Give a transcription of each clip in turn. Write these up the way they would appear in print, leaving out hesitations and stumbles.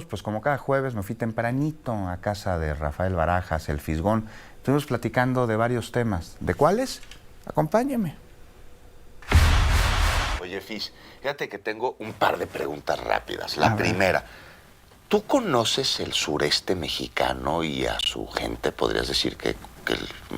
Pues como cada jueves me fui tempranito a casa de Rafael Barajas, el Fisgón. Estuvimos platicando de varios temas. ¿De cuáles? Acompáñeme. Oye, Fis, fíjate que tengo un par de preguntas rápidas. La primera, ¿tú conoces el sureste mexicano y a su gente? ¿Podrías decir que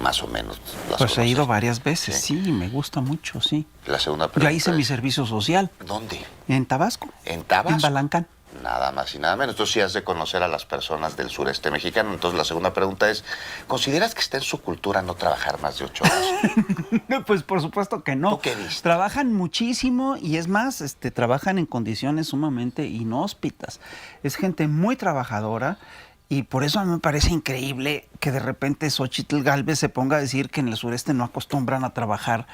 más o menos las Pues conoces? he ido varias veces, sí, me gusta mucho, sí. La segunda pregunta Ya hice mi servicio social. ¿Dónde? En Tabasco. ¿En Tabasco? En Balancán. Nada más y nada menos. Entonces sí has de conocer a las personas del sureste mexicano. Entonces la segunda pregunta es, ¿consideras que está en su cultura no trabajar más de 8 horas? No, pues por supuesto que no. ¿Tú qué viste? Trabajan muchísimo y es más, trabajan en condiciones sumamente inhóspitas. Es gente muy trabajadora. Y por eso a mí me parece increíble que de repente Xóchitl Gálvez se ponga a decir que en el sureste no acostumbran a trabajar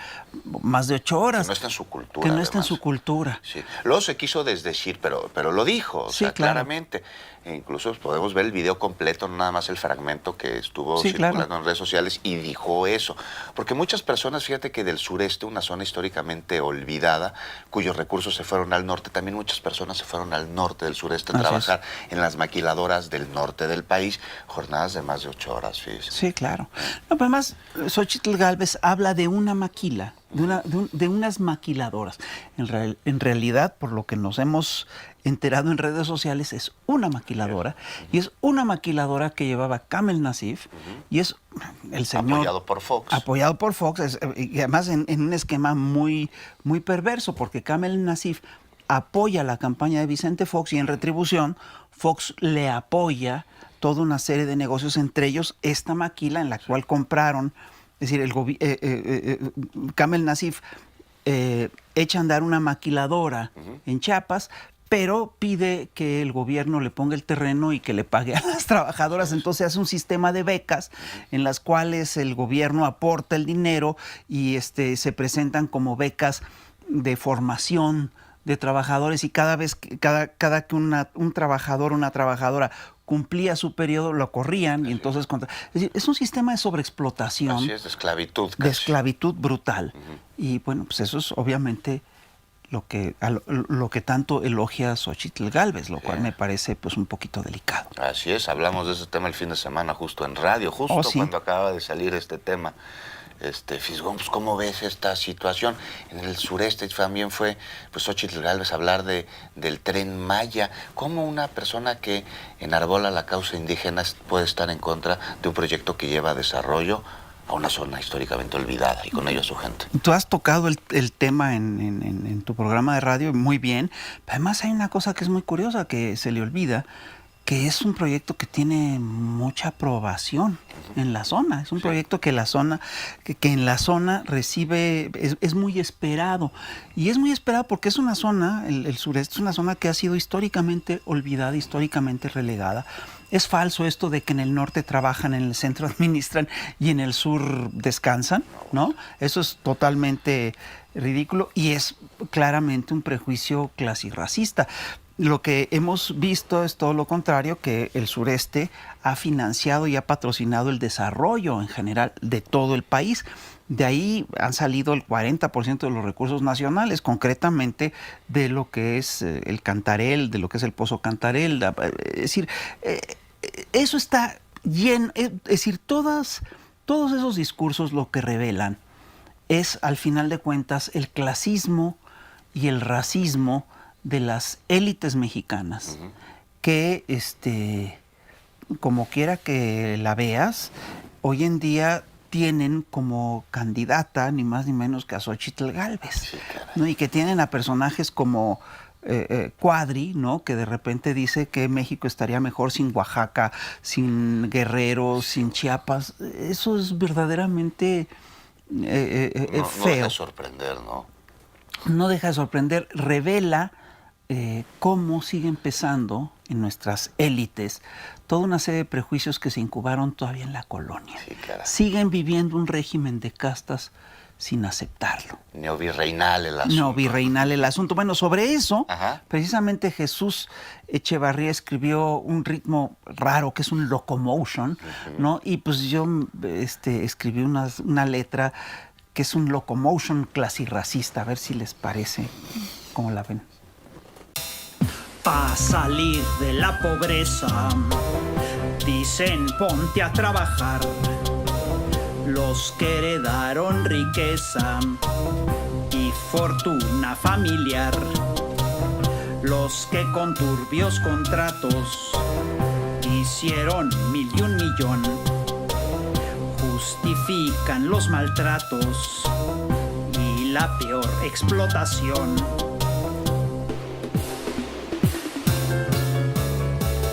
más de 8 horas. Que no está en su cultura. Que no está en además. su cultura. Sí. Luego se quiso desdecir, pero lo dijo, o Sí, sea, claro. claramente. E incluso podemos ver el video completo, no nada más el fragmento que estuvo Sí, circulando claro. en redes sociales, y dijo eso. Porque muchas personas, fíjate que del sureste, una zona históricamente olvidada, cuyos recursos se fueron al norte, también muchas personas se fueron al norte del sureste a Así trabajar en las maquiladoras del norte del país, jornadas de más de 8 horas, fíjate. Sí, claro. No, pero además, Xóchitl Gálvez habla de una maquila, de unas maquiladoras. En realidad, por lo que nos hemos enterado en redes sociales, es una maquiladora, y es una maquiladora que llevaba Kamel Nasif, y es el señor... Apoyado por Fox. Apoyado por Fox, y además en un esquema muy, muy perverso, porque Kamel Nasif apoya la campaña de Vicente Fox y en retribución Fox le apoya toda una serie de negocios, entre ellos esta maquila en la cual compraron, es decir, Kamel Nasif echa a andar una maquiladora en Chiapas, pero pide que el gobierno le ponga el terreno y que le pague a las trabajadoras. Entonces hace un sistema de becas en las cuales el gobierno aporta el dinero y se presentan como becas de formación de trabajadores, y cada vez cada que un trabajador o una trabajadora cumplía su periodo, lo corrían. Y entonces es decir, es un sistema de sobreexplotación. Así es, de esclavitud. De casi. esclavitud brutal. Y bueno, pues eso es obviamente lo que tanto elogia Xóchitl Gálvez, lo cual me parece pues un poquito delicado. Así es, hablamos de ese tema el fin de semana justo en radio, justo Sí. cuando acaba de salir este tema. Fisgón, pues, ¿cómo ves esta situación? En el sureste también fue, pues, Xóchitl Gálvez hablar del Tren Maya. ¿Cómo una persona que enarbola la causa indígena puede estar en contra de un proyecto que lleva desarrollo a una zona históricamente olvidada y con ello a su gente? Tú has tocado el tema en tu programa de radio muy bien, pero además hay una cosa que es muy curiosa, que se le olvida, que es un proyecto que tiene mucha aprobación en la zona. Es un proyecto que en la zona recibe, es muy esperado. Y es muy esperado porque es una zona, el sureste es una zona que ha sido históricamente olvidada, históricamente relegada. Es falso esto de que en el norte trabajan, en el centro administran y en el sur descansan, ¿no? Eso es totalmente ridículo y es claramente un prejuicio clasirracista. Lo que hemos visto es todo lo contrario, que el sureste ha financiado y ha patrocinado el desarrollo en general de todo el país. De ahí han salido el 40% de los recursos nacionales, concretamente de lo que es el Cantarell, de lo que es el Pozo Cantarell. Es decir, eso está lleno, es decir, todos esos discursos lo que revelan es, al final de cuentas, el clasismo y el racismo de las élites mexicanas, que como quiera que la veas, hoy en día tienen como candidata ni más ni menos que a Xóchitl Gálvez, Sí, ¿no? Y que tienen a personajes como Cuadri, ¿no? Que de repente dice que México estaría mejor sin Oaxaca, sin Guerrero, sin Chiapas. Eso es verdaderamente No feo. deja de sorprender, ¿no? No deja de sorprender, revela cómo sigue empezando en nuestras élites toda una serie de prejuicios que se incubaron todavía en la colonia. Sí, claro. Siguen viviendo un régimen de castas sin aceptarlo. Neovirreinal el asunto. Neovirreinal el asunto. Bueno, sobre eso, Ajá. precisamente Jesús Echevarría escribió un ritmo raro que es un locomotion, ¿no? Y pues yo escribí una letra que es un locomotion clasirracista. A ver si les parece, cómo la ven. Pa' salir de la pobreza, dicen ponte a trabajar. Los que heredaron riqueza y fortuna familiar, los que con turbios contratos hicieron 1,000,000 millón, justifican los maltratos y la peor explotación.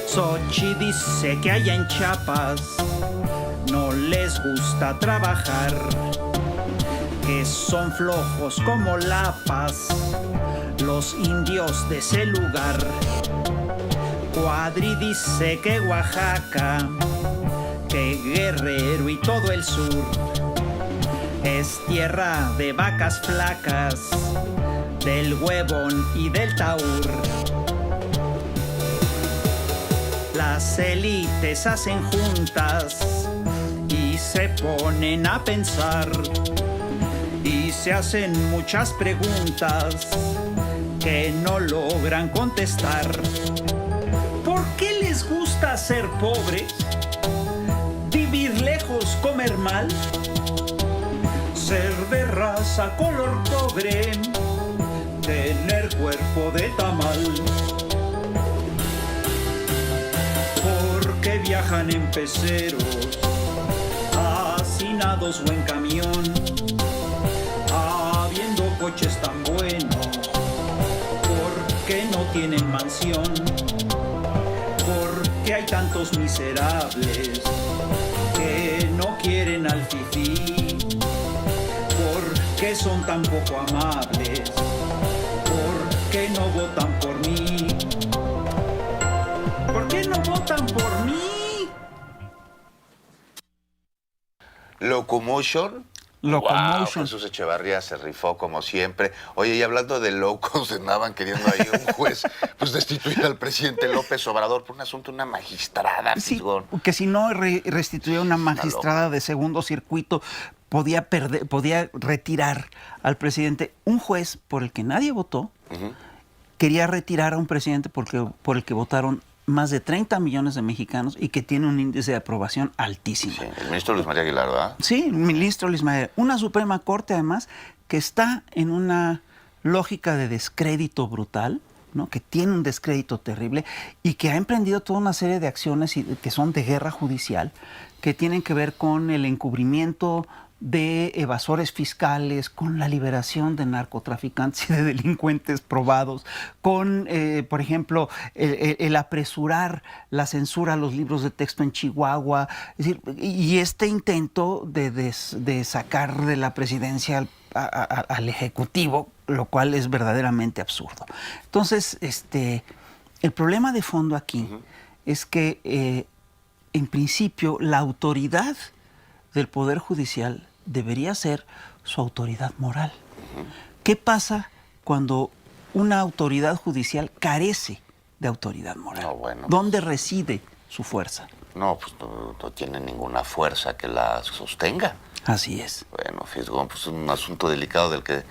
Xochitl dice que allá en Chiapas no les gusta trabajar, que son flojos como La Paz, los indios de ese lugar. Cuadri dice que Oaxaca, que Guerrero y todo el sur es tierra de vacas flacas, del Huevón y del Taur. Las élites hacen juntas y se ponen a pensar y se hacen muchas preguntas que no logran contestar. ¿Por qué les gusta ser pobres? ¿Vivir lejos, comer mal? Ser de raza color cobre, tener cuerpo de tamal. Que viajan en peceros, hacinados o en camión, habiendo coches tan buenos, porque no tienen mansión, porque hay tantos miserables que no quieren al fifí, porque son tan poco amables, porque no votan por mí. ¿Por qué no votan por mí? Locomotion. Locomotion. Wow, Jesús Echevarría se rifó como siempre. Oye, y hablando de locos, andaban queriendo ahí un juez pues destituir al presidente López Obrador por un asunto, una magistrada. Sí, Fisgón. que si no restituía una magistrada de segundo circuito, podía retirar al presidente. Un juez por el que nadie votó, quería retirar a un presidente por el que votaron más de 30 millones de mexicanos y que tiene un índice de aprobación altísimo. Sí, el ministro Luis María Aguilar, ¿verdad? Sí, el ministro Luis María. Una Suprema Corte, además, que está en una lógica de descrédito brutal, ¿no? Que tiene un descrédito terrible y que ha emprendido toda una serie de acciones que son de guerra judicial, que tienen que ver con el encubrimiento de evasores fiscales, con la liberación de narcotraficantes y de delincuentes probados, con, por ejemplo, el apresurar la censura a los libros de texto en Chihuahua, es decir, y este intento de sacar de la presidencia al Ejecutivo, lo cual es verdaderamente absurdo. Entonces, el problema de fondo aquí es que, en principio, la autoridad del Poder Judicial debería ser su autoridad moral. ¿Qué pasa cuando una autoridad judicial carece de autoridad moral? No, bueno, ¿Dónde reside su fuerza? No, pues no tiene ninguna fuerza que la sostenga. Así es. Bueno, Fisgón, pues es un asunto delicado del que,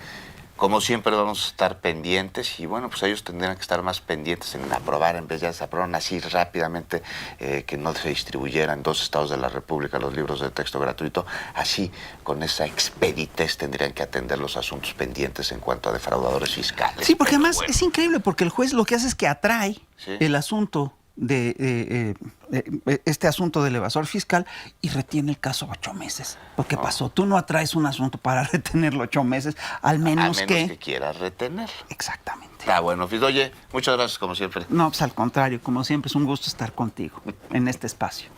como siempre, vamos a estar pendientes y, bueno, pues ellos tendrían que estar más pendientes en aprobar, en vez de aprobar así rápidamente, que no se distribuyeran en 2 estados de la República los libros de texto gratuito. Así, con esa expeditez, tendrían que atender los asuntos pendientes en cuanto a defraudadores fiscales. Sí, porque Pero además bueno. es increíble, porque el juez lo que hace es que atrae el asunto de este asunto del evasor fiscal y retiene el caso 8 meses. ¿Qué pasó? Tú no atraes un asunto para retenerlo 8 meses, al menos que quieras retenerlo. Exactamente. Bueno, Fido, oye, muchas gracias como siempre. No, pues al contrario, como siempre es un gusto estar contigo en este espacio.